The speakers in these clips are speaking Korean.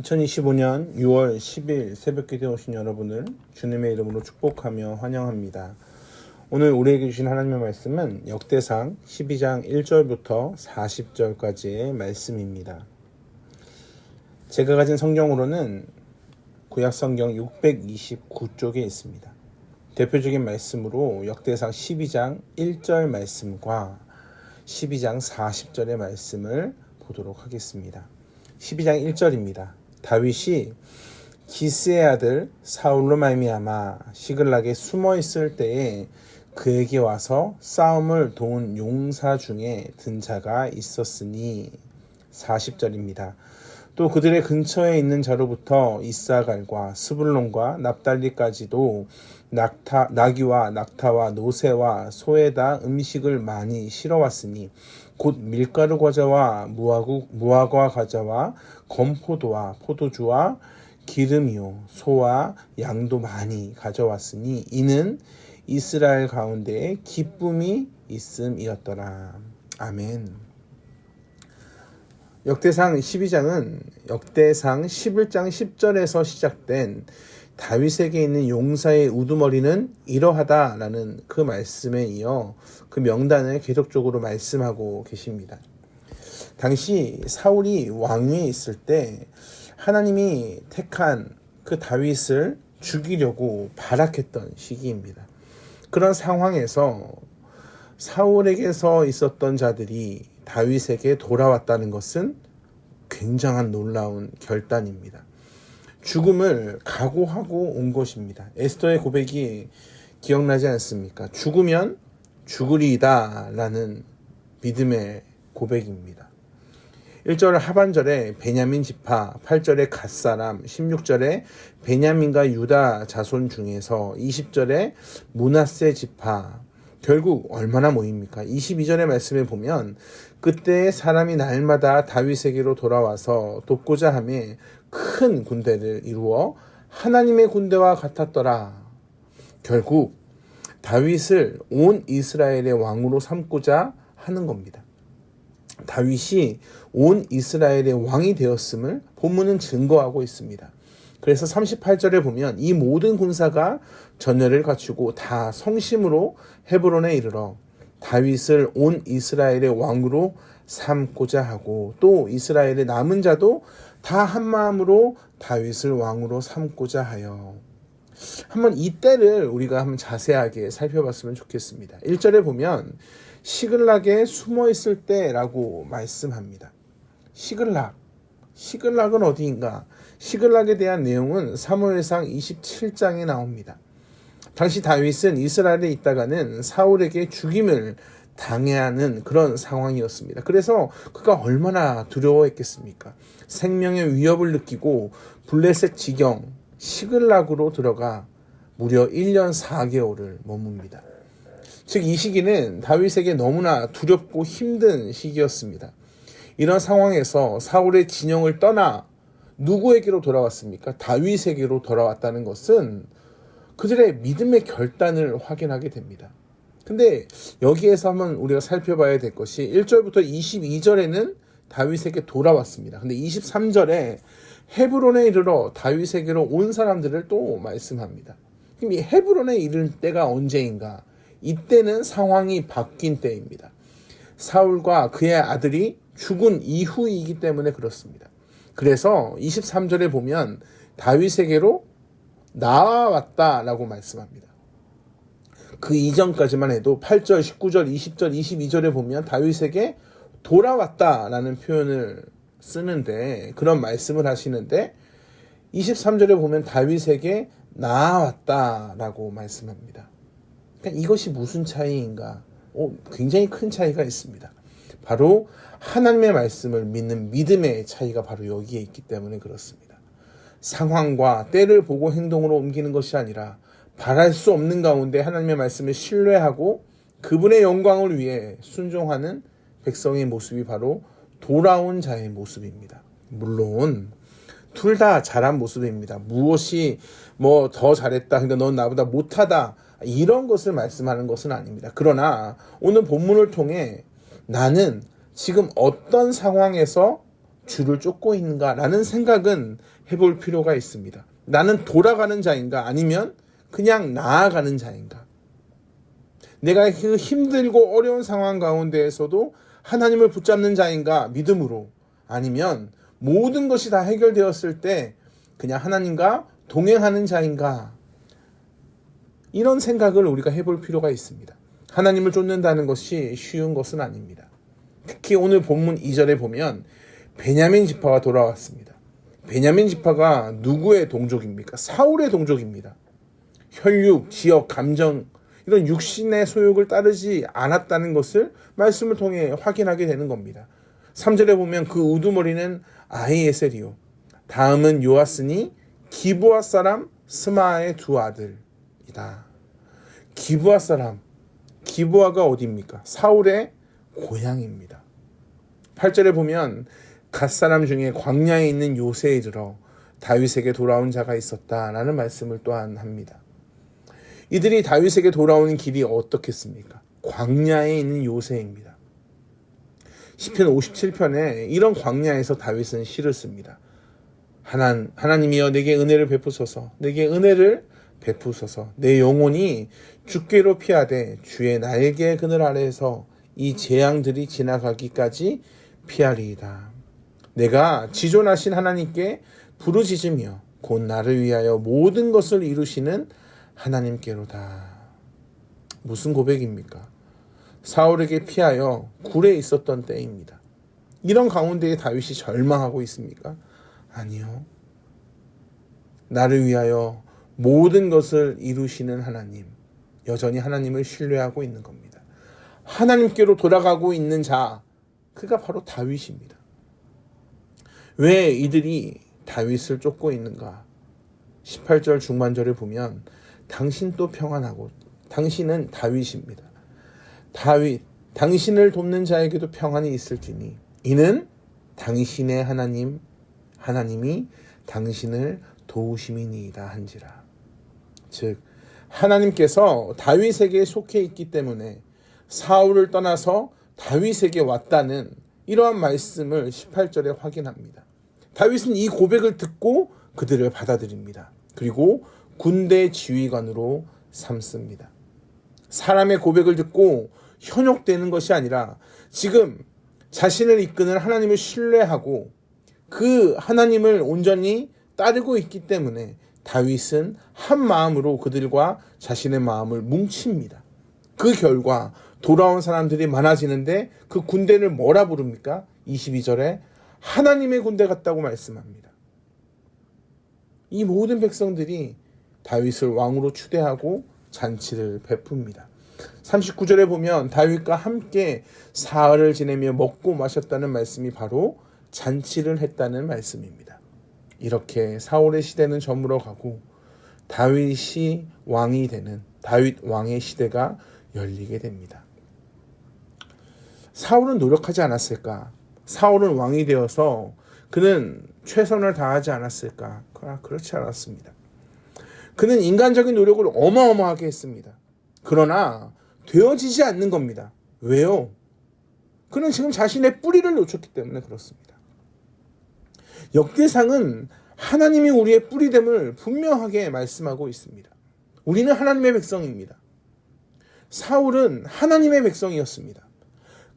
2025년 6월 10일 새벽기도에 오신 여러분을 주님의 이름으로 축복하며 환영합니다. 오늘 우리에게 주신 하나님의 말씀은 역대상 12장 1절부터 40절까지의 말씀입니다. 제가 가진 성경으로는 구약성경 629쪽에 있습니다. 대표적인 말씀으로 역대상 12장 1절 말씀과 12장 40절의 말씀을 보도록 하겠습니다. 12장 1절입니다. 다윗이 기스의 아들 사울로 말미암아 시글락에 숨어 있을 때에 그에게 와서 싸움을 도운 용사 중에 든 자가 있었으니. 40절입니다. 또 그들의 근처에 있는 자로부터 이사갈과 스불론과 납달리까지도 나귀와 낙타와 노새와 소에다 음식을 많이 실어왔으니 곧 밀가루 과자와 무화과 과자와 건포도와 포도주와 기름이요 소와 양도 많이 가져왔으니 이는 이스라엘 가운데에 기쁨이 있음이었더라. 아멘. 역대상 12장은 역대상 11장 10절에서 시작된 다윗에게 있는 용사의 우두머리는 이러하다라는 그 말씀에 이어 그 명단을 계속적으로 말씀하고 계십니다. 당시 사울이 왕위에 있을 때 하나님이 택한 그 다윗을 죽이려고 발악했던 시기입니다. 그런 상황에서 사울에게서 있었던 자들이 다윗에게 돌아왔다는 것은 굉장한 놀라운 결단입니다. 죽음을 각오하고 온 것입니다. 에스더의 고백이 기억나지 않습니까? 죽으면 죽으리이다 라는 믿음의 고백입니다. 1절 하반절에 베냐민 지파, 8절에 갓사람, 16절에 베냐민과 유다 자손 중에서 20절에 므낫세 지파, 결국 얼마나 모입니까? 22절의 말씀에 보면 그때 사람이 날마다 다윗에게로 돌아와서 돕고자 하며 큰 군대를 이루어 하나님의 군대와 같았더라. 결국 다윗을 온 이스라엘의 왕으로 삼고자 하는 겁니다. 다윗이 온 이스라엘의 왕이 되었음을 본문은 증거하고 있습니다. 그래서 38절에 보면 이 모든 군사가 전열을 갖추고 다 성심으로 헤브론에 이르러 다윗을 온 이스라엘의 왕으로 삼고자 하고 또 이스라엘의 남은 자도 다 한마음으로 다윗을 왕으로 삼고자 하여. 한번 이 때를 우리가 한번 자세하게 살펴봤으면 좋겠습니다. 1절에 보면 시글락에 숨어 있을 때라고 말씀합니다. 시글락은 어디인가? 시글락에 대한 내용은 사무엘상 27장에 나옵니다. 당시 다윗은 이스라엘에 있다가는 사울에게 죽임을 당해야 하는 그런 상황이었습니다. 그래서 그가 얼마나 두려워했겠습니까? 생명의 위협을 느끼고 블레셋 지경 시글락으로 들어가 무려 1년 4개월을 머뭅니다. 즉 이 시기는 다윗에게 너무나 두렵고 힘든 시기였습니다. 이런 상황에서 사울의 진영을 떠나 누구에게로 돌아왔습니까? 다윗에게로 돌아왔다는 것은 그들의 믿음의 결단을 확인하게 됩니다. 근데 여기에서 한번 우리가 살펴봐야 될 것이 1절부터 22절에는 다윗에게 돌아왔습니다. 근데 23절에 헤브론에 이르러 다윗에게로 온 사람들을 또 말씀합니다. 그럼 이 헤브론에 이를 때가 언제인가? 이때는 상황이 바뀐 때입니다. 사울과 그의 아들이 죽은 이후이기 때문에 그렇습니다. 그래서 23절에 보면 다윗에게로 나아왔다라고 말씀합니다. 그 이전까지만 해도 8절, 19절, 20절, 22절에 보면 다윗에게 돌아왔다라는 표현을 쓰는데 그런 말씀을 하시는데 23절에 보면 다윗에게 나아왔다라고 말씀합니다. 그러니까 이것이 무슨 차이인가? 굉장히 큰 차이가 있습니다. 바로 하나님의 말씀을 믿는 믿음의 차이가 바로 여기에 있기 때문에 그렇습니다. 상황과 때를 보고 행동으로 옮기는 것이 아니라 바랄 수 없는 가운데 하나님의 말씀을 신뢰하고 그분의 영광을 위해 순종하는 백성의 모습이 바로 돌아온 자의 모습입니다. 물론 둘 다 잘한 모습입니다. 무엇이 더 잘했다, 그러니까 넌 나보다 못하다 이런 것을 말씀하는 것은 아닙니다. 그러나 오늘 본문을 통해 나는 지금 어떤 상황에서 주를 쫓고 있는가라는 생각은 해볼 필요가 있습니다. 나는 돌아가는 자인가 아니면 그냥 나아가는 자인가? 내가 그 힘들고 어려운 상황 가운데에서도 하나님을 붙잡는 자인가 믿음으로, 아니면 모든 것이 다 해결되었을 때 그냥 하나님과 동행하는 자인가? 이런 생각을 우리가 해볼 필요가 있습니다. 하나님을 쫓는다는 것이 쉬운 것은 아닙니다. 특히 오늘 본문 2절에 보면 베냐민 지파가 돌아왔습니다. 베냐민 지파가 누구의 동족입니까? 사울의 동족입니다. 혈육, 지역, 감정, 이런 육신의 소욕을 따르지 않았다는 것을 말씀을 통해 확인하게 되는 겁니다. 3절에 보면 그 우두머리는 아히에셀이요, 다음은 요아스니 기브아 사람 스마의 두 아들이다. 기브아 사람, 기브아가 어디입니까? 사울의 고향입니다. 8절에 보면 갓 사람 중에 광야에 있는 요새에 이르러 다윗에게 돌아온 자가 있었다라는 말씀을 또한 합니다. 이들이 다윗에게 돌아오는 길이 어떻겠습니까? 광야에 있는 요새입니다. 시편 57편에 이런 광야에서 다윗은 시를 씁니다. 하나님이여 내게 은혜를 베푸소서, 내게 은혜를 베푸소서. 내 영혼이 주께로 피하되 주의 날개의 그늘 아래에서 이 재앙들이 지나가기까지 피하리이다. 내가 지존하신 하나님께 부르짖으며 곧 나를 위하여 모든 것을 이루시는 하나님께로다. 무슨 고백입니까? 사울에게 피하여 굴에 있었던 때입니다. 이런 가운데에 다윗이 절망하고 있습니까? 아니요. 나를 위하여 모든 것을 이루시는 하나님, 여전히 하나님을 신뢰하고 있는 겁니다. 하나님께로 돌아가고 있는 자, 그가 바로 다윗입니다. 왜 이들이 다윗을 쫓고 있는가? 18절 중반절을 보면 당신도 평안하고, 당신은 다윗입니다. 다윗, 당신을 돕는 자에게도 평안이 있을지니 이는 당신의 하나님이 당신을 도우심이니이다 한지라. 즉 하나님께서 다윗에게 속해 있기 때문에 사울을 떠나서 다윗에게 왔다는 이러한 말씀을 18절에 확인합니다. 다윗은 이 고백을 듣고 그들을 받아들입니다. 그리고 군대 지휘관으로 삼습니다. 사람의 고백을 듣고 현혹되는 것이 아니라 지금 자신을 이끄는 하나님을 신뢰하고 그 하나님을 온전히 따르고 있기 때문에 다윗은 한 마음으로 그들과 자신의 마음을 뭉칩니다. 그 결과 돌아온 사람들이 많아지는데 그 군대를 뭐라 부릅니까? 22절에 하나님의 군대 같다고 말씀합니다. 이 모든 백성들이 다윗을 왕으로 추대하고 잔치를 베풉니다. 39절에 보면 다윗과 함께 사흘을 지내며 먹고 마셨다는 말씀이 바로 잔치를 했다는 말씀입니다. 이렇게 사울의 시대는 저물어 가고 다윗이 왕이 되는 다윗 왕의 시대가 열리게 됩니다. 사울은 노력하지 않았을까? 사울은 왕이 되어서 그는 최선을 다하지 않았을까? 그렇지 않았습니다. 그는 인간적인 노력을 어마어마하게 했습니다. 그러나 되어지지 않는 겁니다. 왜요? 그는 지금 자신의 뿌리를 놓쳤기 때문에 그렇습니다. 역대상은 하나님이 우리의 뿌리됨을 분명하게 말씀하고 있습니다. 우리는 하나님의 백성입니다. 사울은 하나님의 백성이었습니다.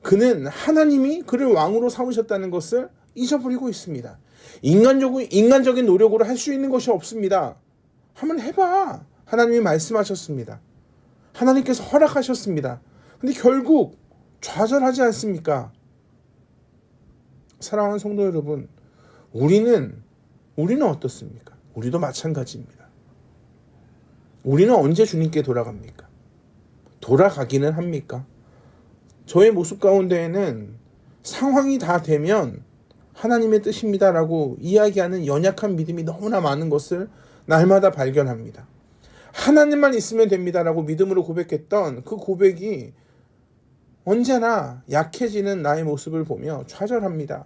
그는 하나님이 그를 왕으로 삼으셨다는 것을 잊어버리고 있습니다. 인간적인 노력으로 할 수 있는 것이 없습니다. 한번 해봐. 하나님이 말씀하셨습니다. 하나님께서 허락하셨습니다. 근데 결국 좌절하지 않습니까? 사랑하는 성도 여러분, 우리는 어떻습니까? 우리도 마찬가지입니다. 우리는 언제 주님께 돌아갑니까? 돌아가기는 합니까? 저의 모습 가운데에는 상황이 다 되면 하나님의 뜻입니다라고 이야기하는 연약한 믿음이 너무나 많은 것을 날마다 발견합니다. 하나님만 있으면 됩니다라고 믿음으로 고백했던 그 고백이 언제나 약해지는 나의 모습을 보며 좌절합니다.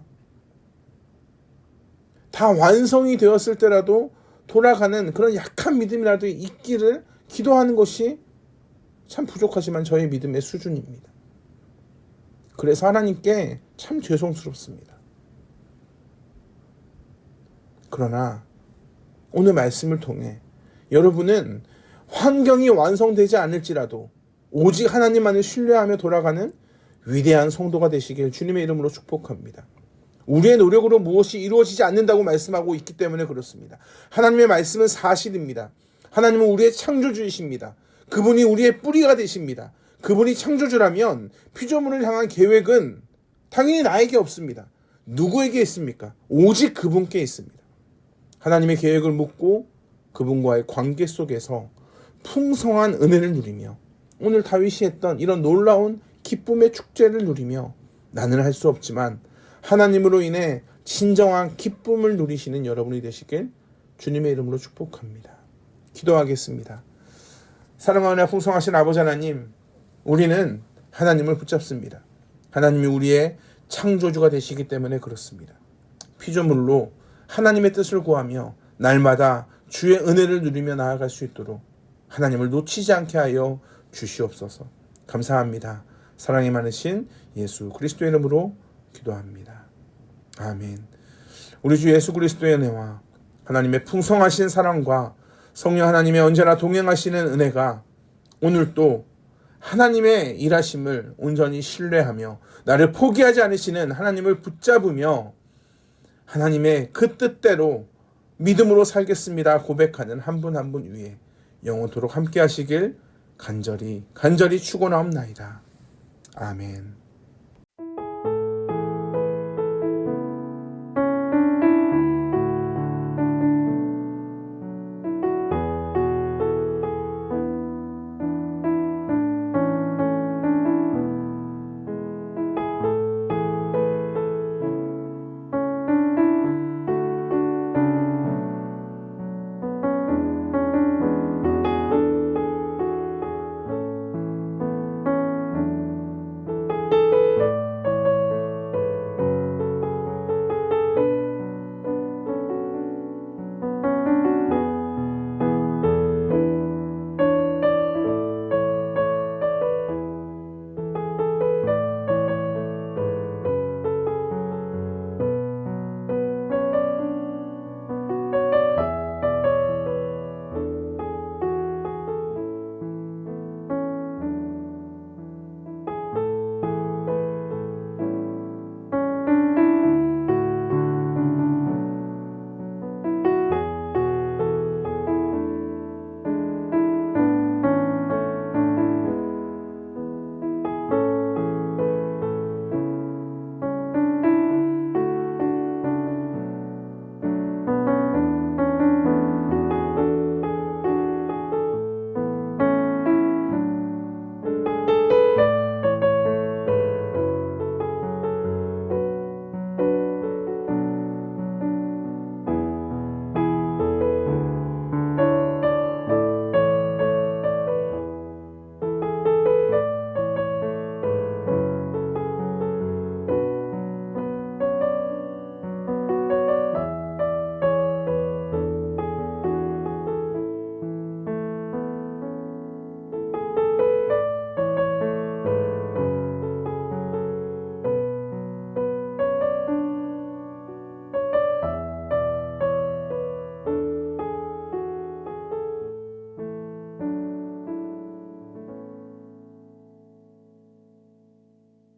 다 완성이 되었을 때라도 돌아가는 그런 약한 믿음이라도 있기를 기도하는 것이 참 부족하지만 저의 믿음의 수준입니다. 그래서 하나님께 참 죄송스럽습니다. 그러나 오늘 말씀을 통해 여러분은 환경이 완성되지 않을지라도 오직 하나님만을 신뢰하며 돌아가는 위대한 성도가 되시길 주님의 이름으로 축복합니다. 우리의 노력으로 무엇이 이루어지지 않는다고 말씀하고 있기 때문에 그렇습니다. 하나님의 말씀은 사실입니다. 하나님은 우리의 창조주이십니다. 그분이 우리의 뿌리가 되십니다. 그분이 창조주라면 피조물을 향한 계획은 당연히 나에게 없습니다. 누구에게 있습니까? 오직 그분께 있습니다. 하나님의 계획을 묻고 그분과의 관계 속에서 풍성한 은혜를 누리며 오늘 다윗이 했던 이런 놀라운 기쁨의 축제를 누리며 나는 할 수 없지만 하나님으로 인해 진정한 기쁨을 누리시는 여러분이 되시길 주님의 이름으로 축복합니다. 기도하겠습니다. 사랑하는 풍성하신 아버지 하나님, 우리는 하나님을 붙잡습니다. 하나님이 우리의 창조주가 되시기 때문에 그렇습니다. 피조물로 하나님의 뜻을 구하며 날마다 주의 은혜를 누리며 나아갈 수 있도록 하나님을 놓치지 않게 하여 주시옵소서. 감사합니다. 사랑이 많으신 예수 그리스도의 이름으로 기도합니다. 아멘. 우리 주 예수 그리스도의 은혜와 하나님의 풍성하신 사랑과 성령 하나님의 언제나 동행하시는 은혜가 오늘도 하나님의 일하심을 온전히 신뢰하며 나를 포기하지 않으시는 하나님을 붙잡으며 하나님의 그 뜻대로 믿음으로 살겠습니다 고백하는 한 분 한 분 위에 영원토록 함께 하시길 간절히 축원하옵나이다. 아멘.